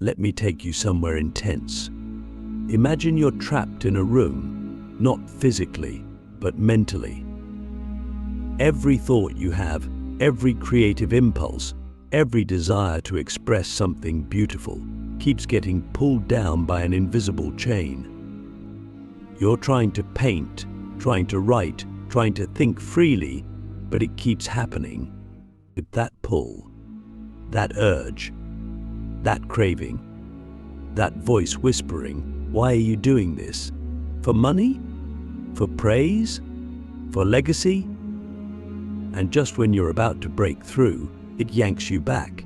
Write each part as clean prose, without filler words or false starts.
Let me take you somewhere intense. Imagine you're trapped in a room, not physically, but mentally. Every thought you have, every creative impulse, every desire to express something beautiful keeps getting pulled down by an invisible chain. You're trying to paint, trying to write, trying to think freely, but it keeps happening. With that pull, that urge, that craving, that voice whispering, why are you doing this? For money? For praise? For legacy? And just when you're about to break through, it yanks you back.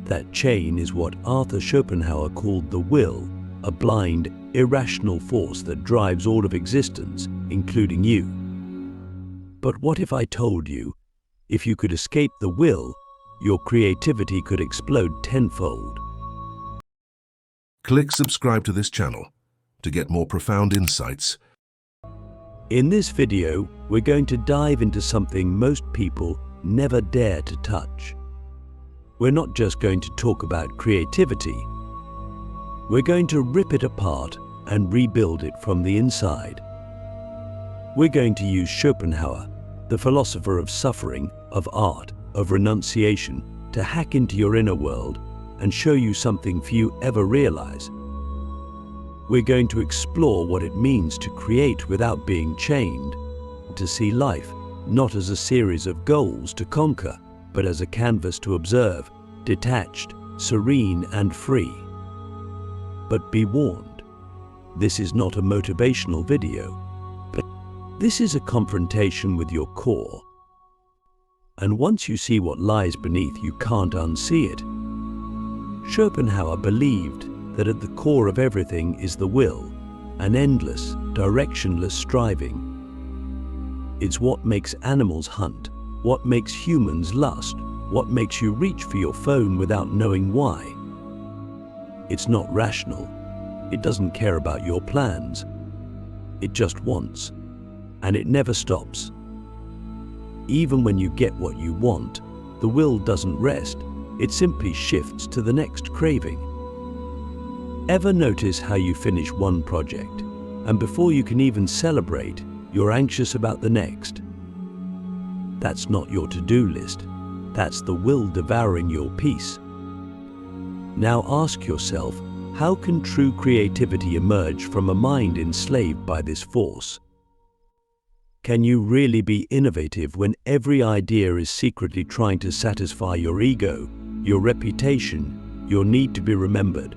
That chain is what Arthur Schopenhauer called the will, a blind, irrational force that drives all of existence, including you. But what if I told you, if you could escape the will, your creativity could explode tenfold? Click subscribe to this channel to get more profound insights. In this video, we're going to dive into something most people never dare to touch. We're not just going to talk about creativity. We're going to rip it apart and rebuild it from the inside. We're going to use Schopenhauer, the philosopher of suffering, of art, of renunciation, to hack into your inner world and show you something few ever realize. We're going to explore what it means to create without being chained, to see life not as a series of goals to conquer, but as a canvas to observe, detached, serene, and free. But be warned, this is not a motivational video, but this is a confrontation with your core. And once you see what lies beneath, you can't unsee it. Schopenhauer believed that at the core of everything is the will, an endless, directionless striving. It's what makes animals hunt, what makes humans lust, what makes you reach for your phone without knowing why. It's not rational. It doesn't care about your plans. It just wants, and it never stops. Even when you get what you want, the will doesn't rest. It simply shifts to the next craving. Ever notice how you finish one project, and before you can even celebrate, you're anxious about the next? That's not your to-do list. That's the will devouring your peace. Now ask yourself, how can true creativity emerge from a mind enslaved by this force? Can you really be innovative when every idea is secretly trying to satisfy your ego, your reputation, your need to be remembered?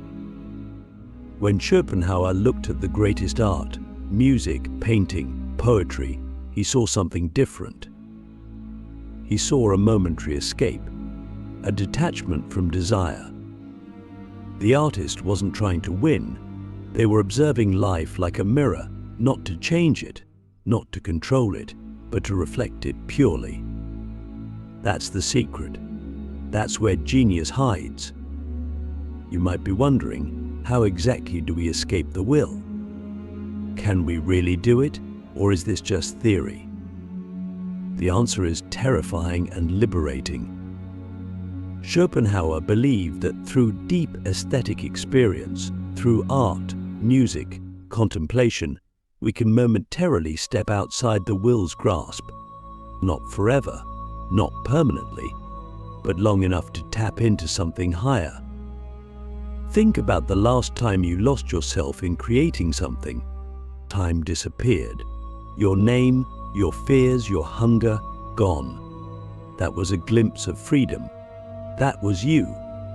When Schopenhauer looked at the greatest art, music, painting, poetry, he saw something different. He saw a momentary escape, a detachment from desire. The artist wasn't trying to win. They were observing life like a mirror, not to change it, not to control it, but to reflect it purely. That's the secret. That's where genius hides. You might be wondering, how exactly do we escape the will? Can we really do it, or is this just theory? The answer is terrifying and liberating. Schopenhauer believed that through deep aesthetic experience, through art, music, contemplation, we can momentarily step outside the will's grasp. Not forever, not permanently, but long enough to tap into something higher. Think about the last time you lost yourself in creating something. Time disappeared. Your name, your fears, your hunger, gone. That was a glimpse of freedom. That was you,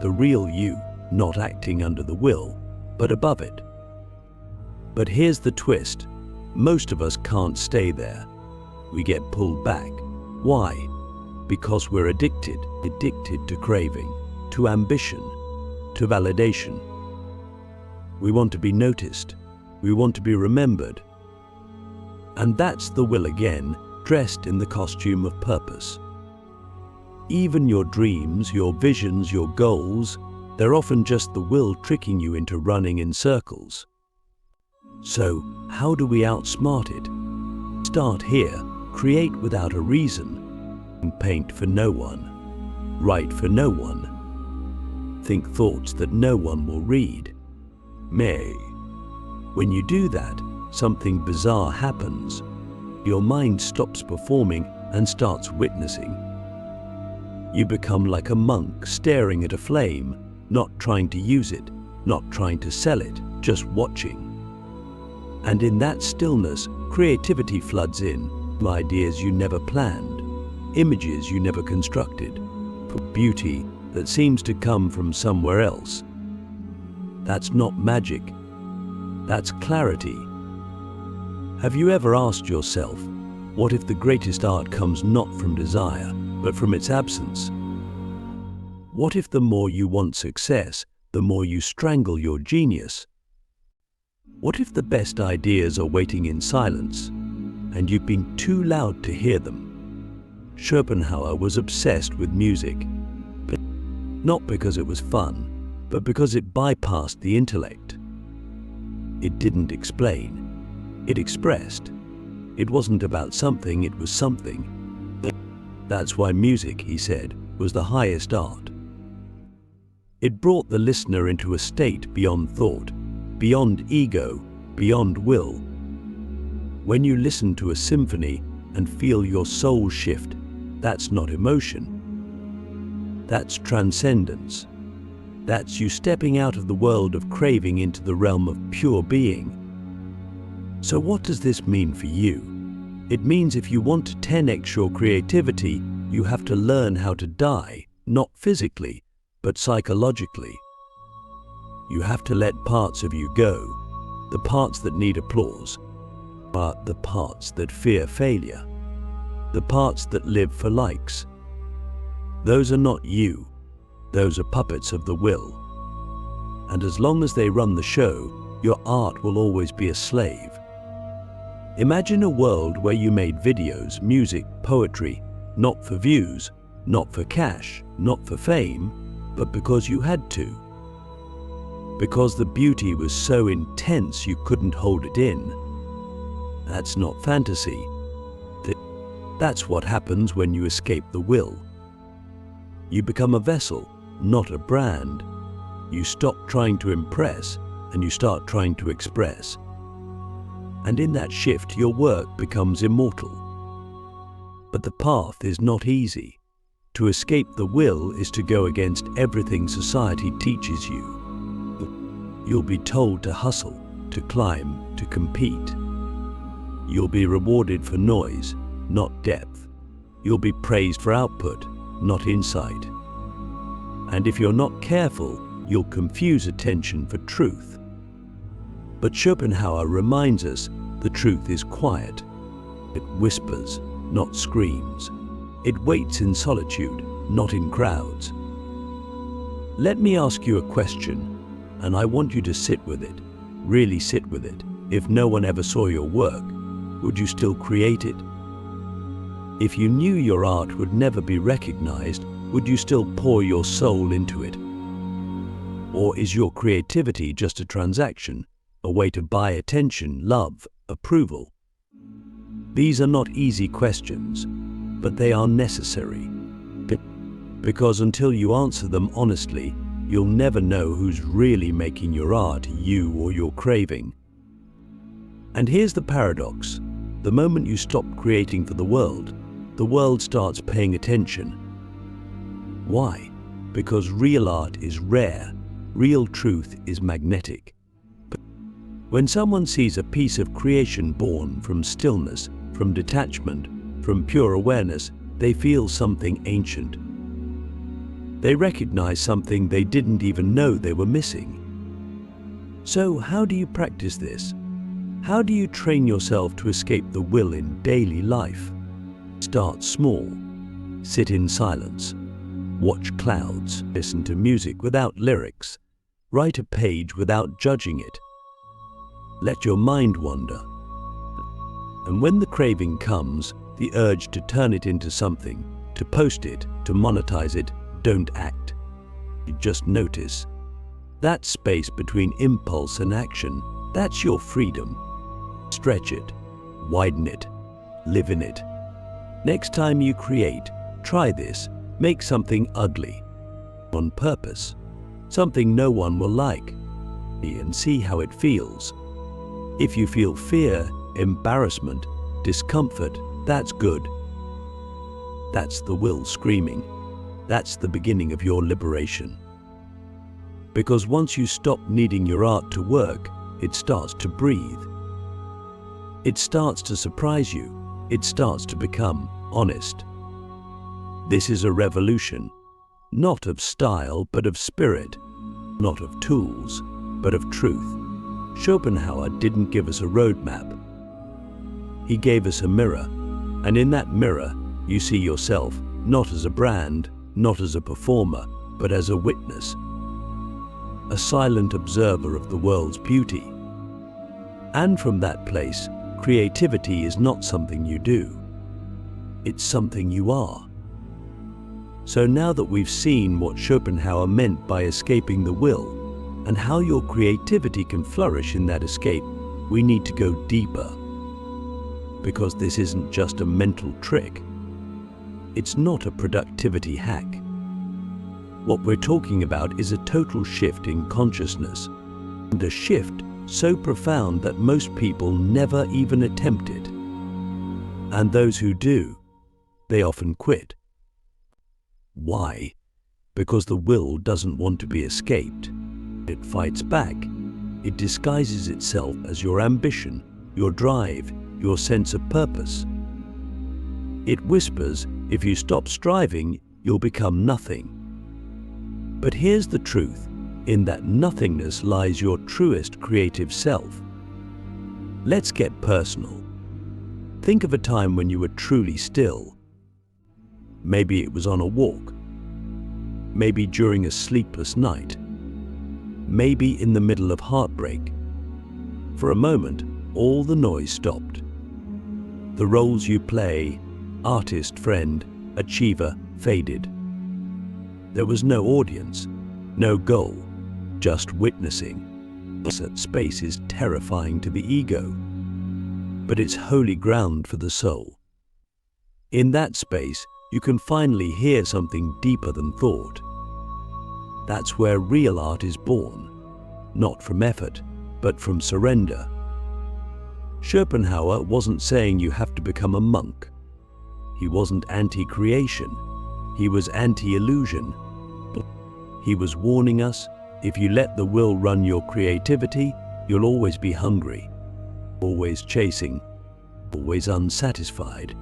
the real you, not acting under the will, but above it. But here's the twist. Most of us can't stay there. We get pulled back. Why? Because we're addicted to craving, to ambition, to validation. We want to be noticed. We want to be remembered. And that's the will again, dressed in the costume of purpose. Even your dreams, your visions, your goals, they're often just the will tricking you into running in circles. So, how do we outsmart it? Start here. Create without a reason. Paint for no one. Write for no one. think thoughts that no one will read. May. When you do that, something bizarre happens. Your mind stops performing and starts witnessing. You become like a monk staring at a flame, not trying to use it, not trying to sell it, just watching. And in that stillness, creativity floods in, ideas you never planned, images you never constructed, beauty that seems to come from somewhere else. That's not magic. That's clarity. Have you ever asked yourself, what if the greatest art comes not from desire, but from its absence? What if the more you want success, the more you strangle your genius? What if the best ideas are waiting in silence, and you've been too loud to hear them? Schopenhauer was obsessed with music, but not because it was fun, but because it bypassed the intellect. It didn't explain. It expressed. It wasn't about something, it was something. That's why music, he said, was the highest art. It brought the listener into a state beyond thought, beyond ego, beyond will. When you listen to a symphony and feel your soul shift, that's not emotion. That's transcendence. That's you stepping out of the world of craving into the realm of pure being. So what does this mean for you? It means if you want to 10x your creativity, you have to learn how to die, not physically, but psychologically. You have to let parts of you go, the parts that need applause, but the parts that fear failure, the parts that live for likes. Those are not you. Those are puppets of the will. And as long as they run the show, your art will always be a slave. Imagine a world where you made videos, music, poetry, not for views, not for cash, not for fame, but because you had to. Because the beauty was so intense you couldn't hold it in. That's not fantasy. That's what happens when you escape the will. You become a vessel, not a brand. You stop trying to impress and you start trying to express. And in that shift, your work becomes immortal. But the path is not easy. To escape the will is to go against everything society teaches you. You'll be told to hustle, to climb, to compete. You'll be rewarded for noise, not depth. You'll be praised for output, not insight. And if you're not careful, you'll confuse attention for truth. But Schopenhauer reminds us the truth is quiet. It whispers, not screams. It waits in solitude, not in crowds. Let me ask you a question, and I want you to sit with it, really sit with it. If no one ever saw your work, would you still create it? If you knew your art would never be recognized, would you still pour your soul into it? Or is your creativity just a transaction, a way to buy attention, love, approval? These are not easy questions, but they are necessary. Because until you answer them honestly, you'll never know who's really making your art, you or your craving. And here's the paradox. The moment you stop creating for the world starts paying attention. Why? Because real art is rare, real truth is magnetic. When someone sees a piece of creation born from stillness, from detachment, from pure awareness, they feel something ancient. They recognize something they didn't even know they were missing. So how do you practice this? How do you train yourself to escape the will in daily life? Start small. Sit in silence. Watch clouds. Listen to music without lyrics. Write a page without judging it. Let your mind wander. And when the craving comes, the urge to turn it into something, to post it, to monetize it, don't act. You just notice. That space between impulse and action, that's your freedom. Stretch it, widen it, live in it. Next time you create, try this. Make something ugly on purpose. something no one will like, and see how it feels. If you feel fear, embarrassment, discomfort, that's good. That's the will screaming. That's the beginning of your liberation. Because once you stop needing your art to work, it starts to breathe. It starts to surprise you. It starts to become honest. This is a revolution, not of style, but of spirit, not of tools, but of truth. Schopenhauer didn't give us a roadmap. He gave us a mirror, and in that mirror, you see yourself, not as a brand, not as a performer, but as a witness, a silent observer of the world's beauty. And from that place, creativity is not something you do. It's something you are. So now that we've seen what Schopenhauer meant by escaping the will, and how your creativity can flourish in that escape, we need to go deeper. Because this isn't just a mental trick. It's not a productivity hack. What we're talking about is a total shift in consciousness, and a shift so profound that most people never even attempt it. And those who do, they often quit. Why? Because the will doesn't want to be escaped. It fights back. It disguises itself as your ambition, your drive, your sense of purpose. It whispers, if you stop striving, you'll become nothing. But here's the truth. In that nothingness lies your truest creative self. Let's get personal. Think of a time when you were truly still. Maybe it was on a walk. Maybe during a sleepless night. Maybe in the middle of heartbreak. For a moment, all the noise stopped. The roles you play, artist, friend, achiever, faded. There was no audience, no goal, just witnessing. That space is terrifying to the ego, but it's holy ground for the soul. In that space, you can finally hear something deeper than thought. That's where real art is born, not from effort, but from surrender. Schopenhauer wasn't saying you have to become a monk. He wasn't anti-creation. He was anti-illusion. He was warning us, if you let the will run your creativity, you'll always be hungry, always chasing, always unsatisfied.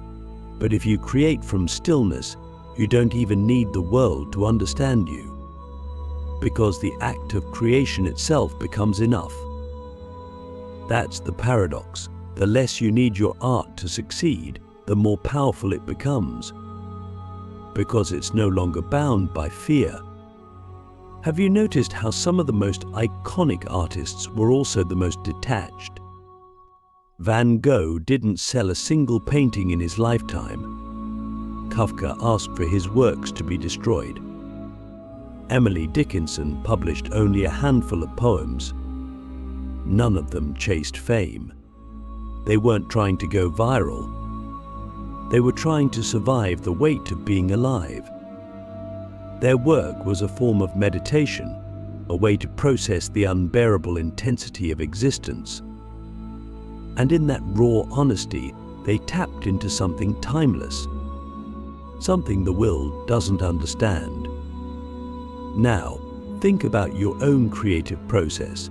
But if you create from stillness, you don't even need the world to understand you, because the act of creation itself becomes enough. That's the paradox. The less you need your art to succeed, the more powerful it becomes, because it's no longer bound by fear. Have you noticed how some of the most iconic artists were also the most detached? Van Gogh didn't sell a single painting in his lifetime. Kafka asked for his works to be destroyed. Emily Dickinson published only a handful of poems. None of them chased fame. They weren't trying to go viral. They were trying to survive the weight of being alive. Their work was a form of meditation, a way to process the unbearable intensity of existence. And in that raw honesty, they tapped into something timeless, something the will doesn't understand. Now, think about your own creative process.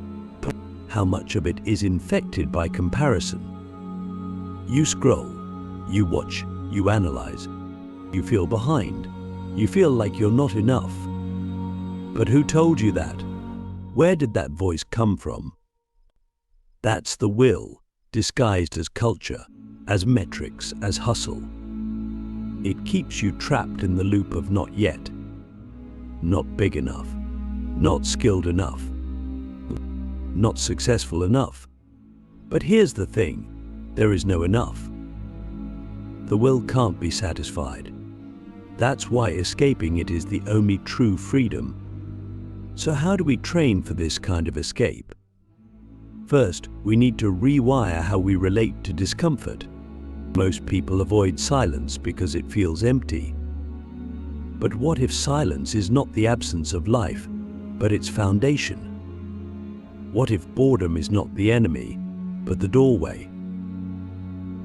How much of it is infected by comparison? You scroll, you watch, you analyze, you feel behind, you feel like you're not enough. But who told you that? Where did that voice come from? That's the will, disguised as culture, as metrics, as hustle. It keeps you trapped in the loop of not yet, not big enough, not skilled enough, not successful enough. But here's the thing, there is no enough. The will can't be satisfied. That's why escaping it is the only true freedom. So how do we train for this kind of escape? First, we need to rewire how we relate to discomfort. Most people avoid silence because it feels empty. But what if silence is not the absence of life, but its foundation? What if boredom is not the enemy, but the doorway?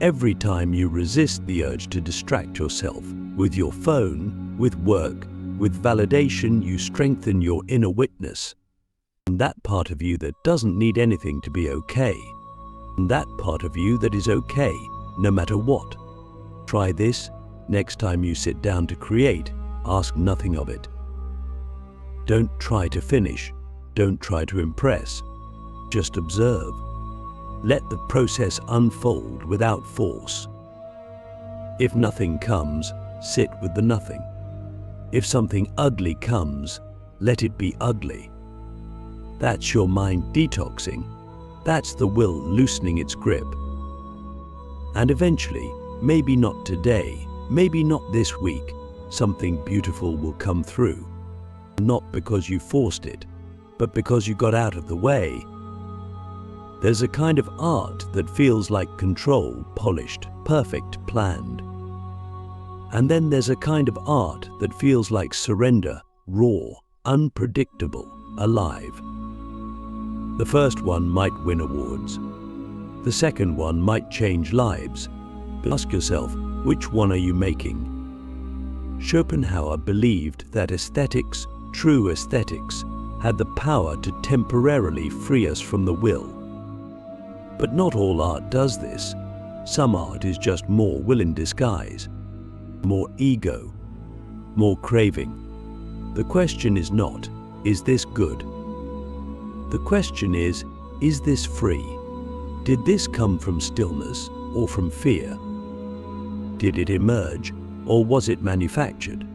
Every time you resist the urge to distract yourself with your phone, with work, with validation, you strengthen your inner witness. That part of you that doesn't need anything to be okay. That part of you that is okay, no matter what. Try this. Next time you sit down to create, ask nothing of it. Don't try to finish. Don't try to impress. Just observe. Let the process unfold without force. If nothing comes, sit with the nothing. If something ugly comes, let it be ugly. That's your mind detoxing. That's the will loosening its grip. And eventually, maybe not today, maybe not this week, something beautiful will come through. Not because you forced it, but because you got out of the way. There's a kind of art that feels like control, polished, perfect, planned. And then there's a kind of art that feels like surrender, raw, unpredictable, alive. The first one might win awards. The second one might change lives. But ask yourself, which one are you making? Schopenhauer believed that aesthetics, true aesthetics, had the power to temporarily free us from the will. But not all art does this. Some art is just more will in disguise, more ego, more craving. The question is not, is this good? The question is this free? Did this come from stillness or from fear? Did it emerge or was it manufactured?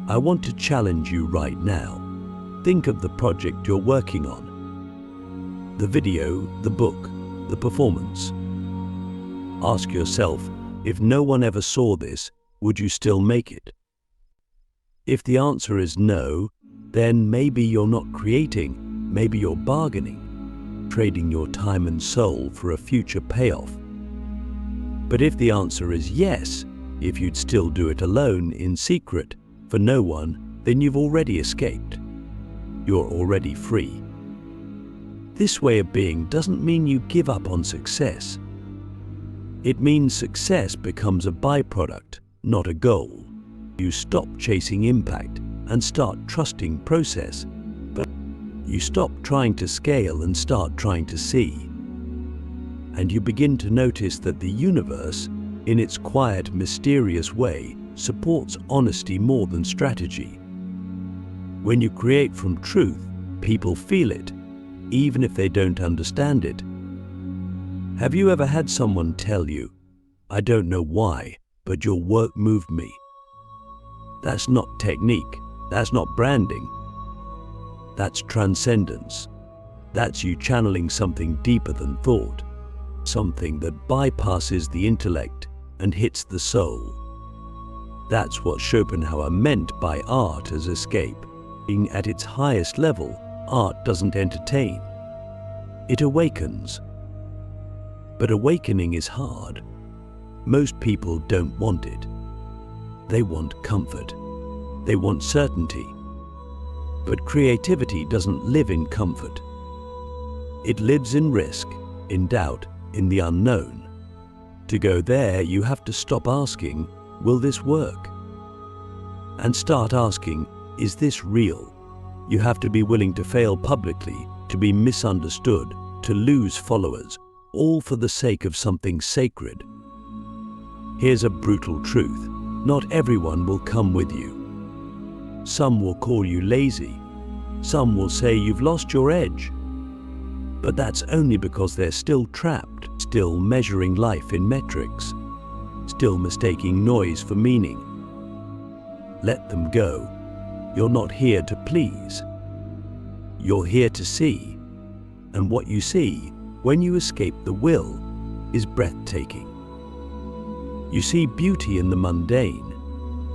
I want to challenge you right now. Think of the project you're working on. The video, the book, the performance. Ask yourself, if no one ever saw this, would you still make it? If the answer is no, then maybe you're not creating, maybe you're bargaining, trading your time and soul for a future payoff. But if the answer is yes, if you'd still do it alone, in secret, for no one, then you've already escaped. You're already free. This way of being doesn't mean you give up on success. It means success becomes a byproduct, not a goal. You stop chasing impact and start trusting process. But you stop trying to scale and start trying to see. And you begin to notice that the universe, in its quiet, mysterious way, supports honesty more than strategy. When you create from truth, people feel it, even if they don't understand it. Have you ever had someone tell you, "I don't know why, but your work moved me"? That's not technique, that's not branding. That's transcendence. That's you channeling something deeper than thought, something that bypasses the intellect and hits the soul. That's what Schopenhauer meant by art as escape. Being at its highest level, art doesn't entertain. It awakens. But awakening is hard. Most people don't want it. They want comfort. They want certainty. But creativity doesn't live in comfort. It lives in risk, in doubt, in the unknown. To go there, you have to stop asking, will this work? And start asking, is this real? You have to be willing to fail publicly, to be misunderstood, to lose followers, all for the sake of something sacred. Here's a brutal truth. Not everyone will come with you. Some will call you lazy. Some will say you've lost your edge. But that's only because they're still trapped, still measuring life in metrics, still mistaking noise for meaning. Let them go. You're not here to please. You're here to see. And what you see, when you escape the will, is breathtaking. You see beauty in the mundane.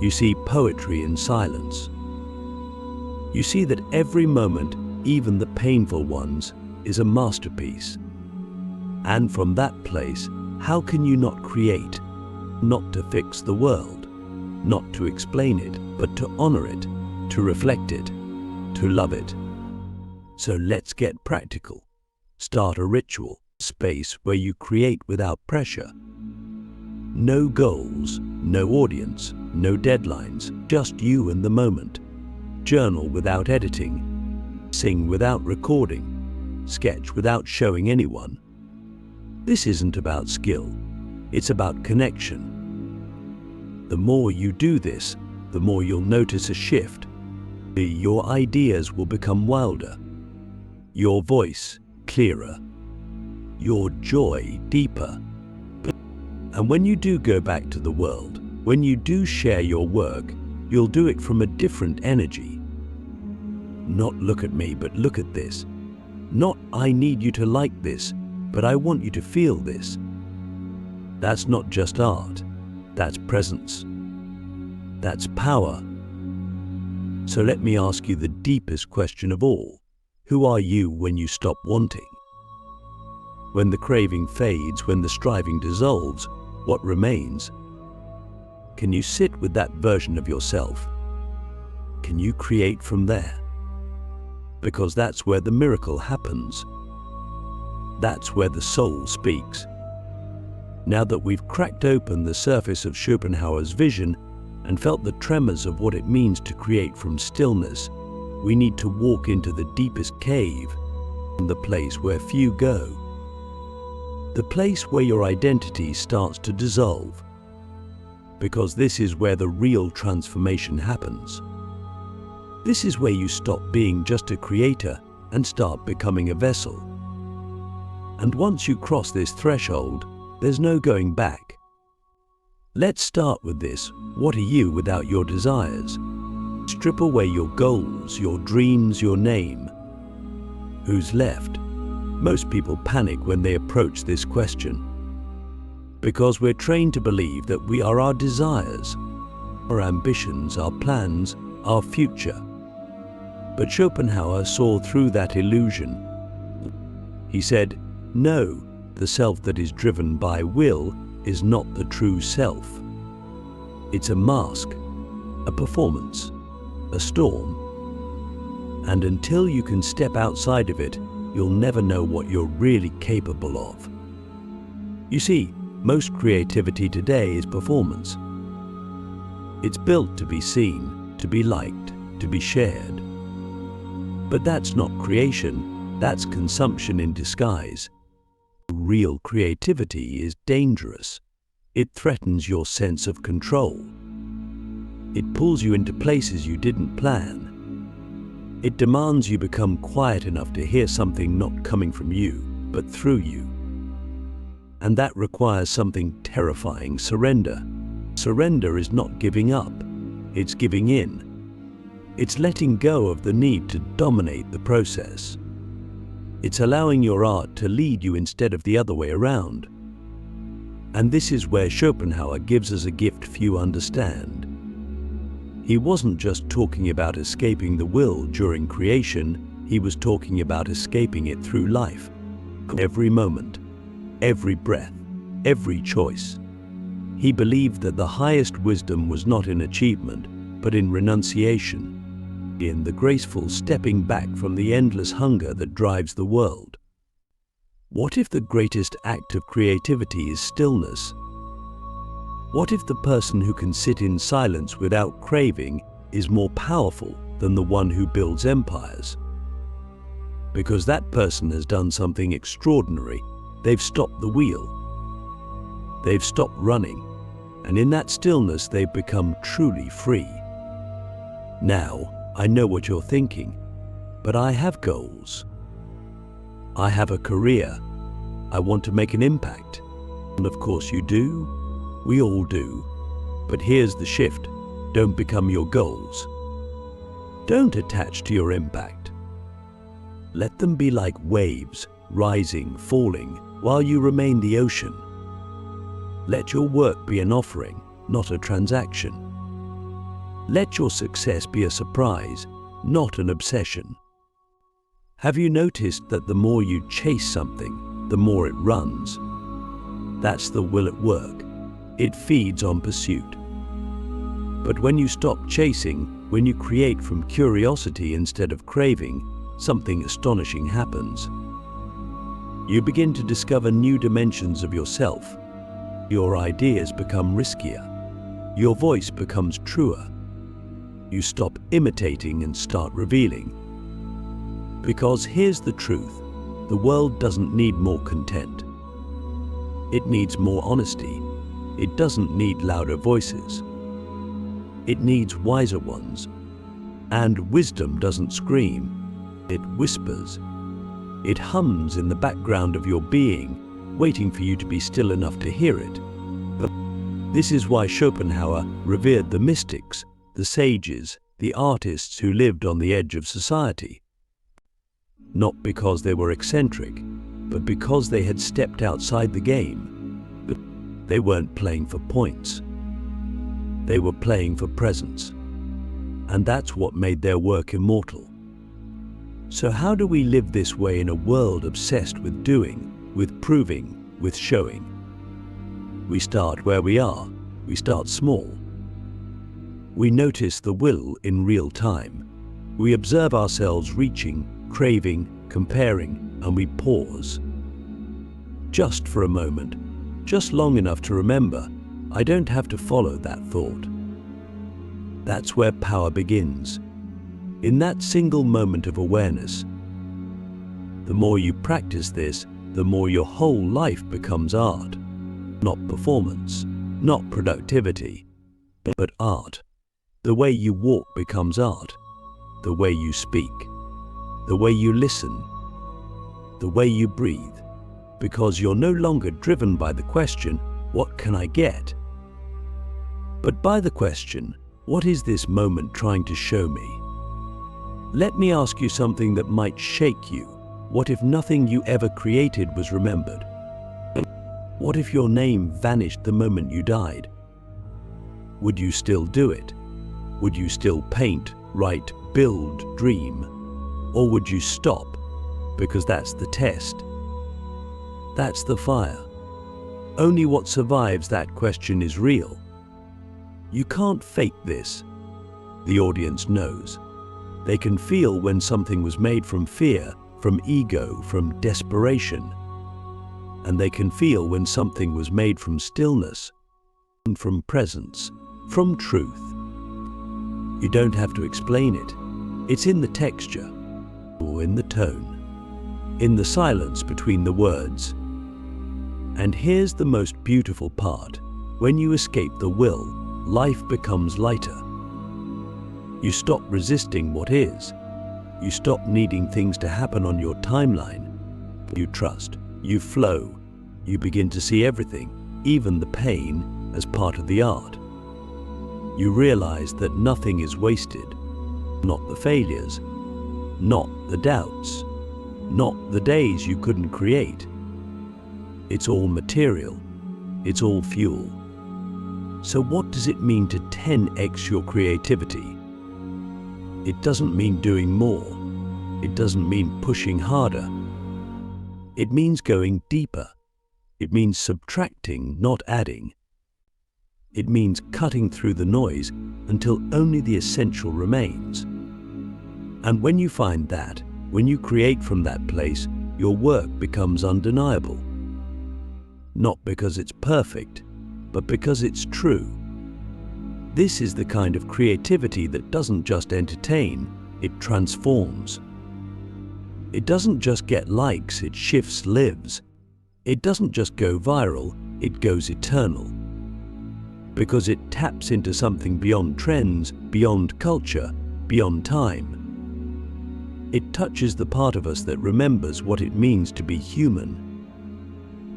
You see poetry in silence. You see that every moment, even the painful ones, is a masterpiece. And from that place, how can you not create? Not to fix the world, not to explain it, but to honor it, to reflect it, to to love it. So let's get practical. Start a ritual, space where you create without pressure. No goals, no audience, no deadlines, just you and the moment. Journal without editing, sing without recording, sketch without showing anyone. This isn't about skill, it's about connection. The more you do this, the more you'll notice a shift. Your ideas will become wilder, your voice clearer, your joy deeper. And when you do go back to the world, when you do share your work, you'll do it from a different energy. Not look at me, but look at this. Not I need you to like this, but I want you to feel this. That's not just art, that's presence. That's power. So let me ask you the deepest question of all. Who are you when you stop wanting? When the craving fades, when the striving dissolves, what remains? Can you sit with that version of yourself? Can you create from there? Because that's where the miracle happens. That's where the soul speaks. Now that we've cracked open the surface of Schopenhauer's vision and felt the tremors of what it means to create from stillness, we need to walk into the deepest cave, the place where few go. The place where your identity starts to dissolve. Because this is where the real transformation happens. This is where you stop being just a creator and start becoming a vessel. And once you cross this threshold, there's no going back. Let's start with this. What are you without your desires? Strip away your goals, your dreams, your name. Who's left? Most people panic when they approach this question. Because we're trained to believe that we are our desires, our ambitions, our plans, our future. But Schopenhauer saw through that illusion. He said, no, the self that is driven by will is not the true self. It's a mask, a performance, a storm. And until you can step outside of it, you'll never know what you're really capable of. You see, most creativity today is performance. It's built to be seen, to be liked, to be shared. But that's not creation, that's consumption in disguise. Real creativity is dangerous. It threatens your sense of control. It pulls you into places you didn't plan. It demands you become quiet enough to hear something not coming from you, but through you. And that requires something terrifying: surrender. Surrender is not giving up, it's giving in. It's letting go of the need to dominate the process. It's allowing your art to lead you instead of the other way around. And this is where Schopenhauer gives us a gift few understand. He wasn't just talking about escaping the will during creation, he was talking about escaping it through life. Every moment, every breath, every choice. He believed that the highest wisdom was not in achievement, but in renunciation, in the graceful stepping back from the endless hunger that drives the world. What if the greatest act of creativity is stillness? What if the person who can sit in silence without craving is more powerful than the one who builds empires? Because that person has done something extraordinary. They've stopped the wheel. They've stopped running. And in that stillness, they've become truly free. Now, I know what you're thinking, but I have goals. I have a career. I want to make an impact. And of course you do. We all do. But here's the shift. Don't become your goals. Don't attach to your impact. Let them be like waves, rising, falling, while you remain the ocean. Let your work be an offering, not a transaction. Let your success be a surprise, not an obsession. Have you noticed that the more you chase something, the more it runs? That's the will at work. It feeds on pursuit. But when you stop chasing, When you create from curiosity instead of craving, something astonishing happens. You begin to discover new dimensions of yourself. Your ideas become riskier. Your voice becomes truer. You stop imitating and start revealing. Because here's the truth, the world doesn't need more content. It needs more honesty. It doesn't need louder voices. It needs wiser ones. And wisdom doesn't scream, it whispers. It hums in the background of your being, waiting for you to be still enough to hear it. But this is why Schopenhauer revered the mystics, the sages, the artists who lived on the edge of society. Not because they were eccentric, but because they had stepped outside the game. But they weren't playing for points. They were playing for presence. And that's what made their work immortal. So how do we live this way in a world obsessed with doing, with proving, with showing? We start where we are. We start small. We notice the will in real time. We observe ourselves reaching, craving, comparing, and we pause. Just for a moment, just long enough to remember, I don't have to follow that thought. That's where power begins. In that single moment of awareness. The more you practice this, the more your whole life becomes art. Not performance, not productivity, but art. The way you walk becomes art. The way you speak. The way you listen. The way you breathe. Because you're no longer driven by the question, what can I get? But by the question, what is this moment trying to show me? Let me ask you something that might shake you. What if nothing you ever created was remembered? What if your name vanished the moment you died? Would you still do it? Would you still paint, write, build, dream? Or would you stop? Because that's the test. That's the fire. Only what survives that question is real. You can't fake this. The audience knows. They can feel when something was made from fear, from ego, from desperation. And they can feel when something was made from stillness, and from presence, from truth. You don't have to explain it. It's in the texture, or in the tone, in the silence between the words. And here's the most beautiful part. When you escape the will, life becomes lighter. You stop resisting what is. You stop needing things to happen on your timeline. You trust. You flow. You begin to see everything, even the pain, as part of the art. You realize that nothing is wasted. Not the failures. Not the doubts. Not the days you couldn't create. It's all material. It's all fuel. So what does it mean to 10x your creativity? It doesn't mean doing more. It doesn't mean pushing harder. It means going deeper. It means subtracting, not adding. It means cutting through the noise until only the essential remains. And when you find that, when you create from that place, your work becomes undeniable. Not because it's perfect, but because it's true. This is the kind of creativity that doesn't just entertain, it transforms. It doesn't just get likes, it shifts lives. It doesn't just go viral, it goes eternal. Because it taps into something beyond trends, beyond culture, beyond time. It touches the part of us that remembers what it means to be human.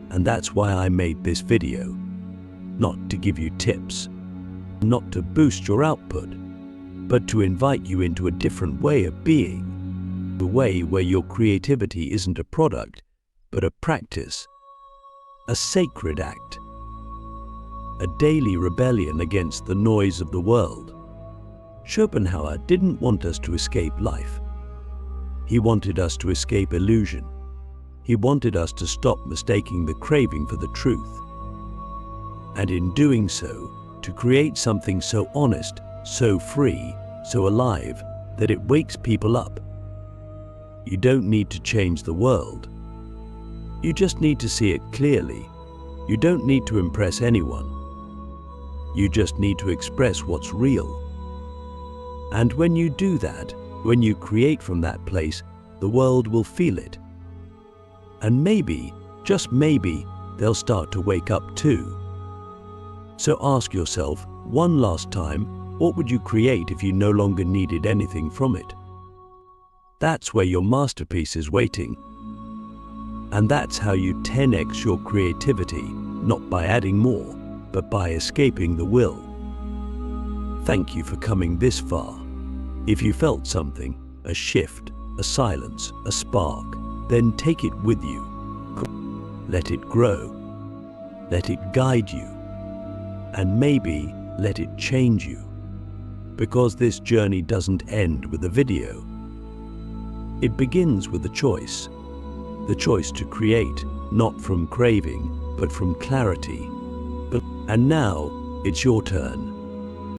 And that's why I made this video. Not to give you tips. Not to boost your output, but to invite you into a different way of being, a way where your creativity isn't a product, but a practice, a sacred act, a daily rebellion against the noise of the world. Schopenhauer didn't want us to escape life. He wanted us to escape illusion. He wanted us to stop mistaking the craving for the truth. And in doing so, to create something so honest, so free, so alive that it wakes people up. You don't need to change the world. You just need to see it clearly. You don't need to impress anyone. You just need to express what's real. And when you do that, when you create from that place, the world will feel it. And maybe, just maybe, they'll start to wake up too. So ask yourself, one last time, what would you create if you no longer needed anything from it? That's where your masterpiece is waiting. And that's how you 10x your creativity, not by adding more, but by escaping the will. Thank you for coming this far. If you felt something, a shift, a silence, a spark, then take it with you. Let it grow. Let it guide you. And maybe let it change you. Because this journey doesn't end with a video. It begins with a choice. The choice to create, not from craving, but from clarity. And now, it's your turn.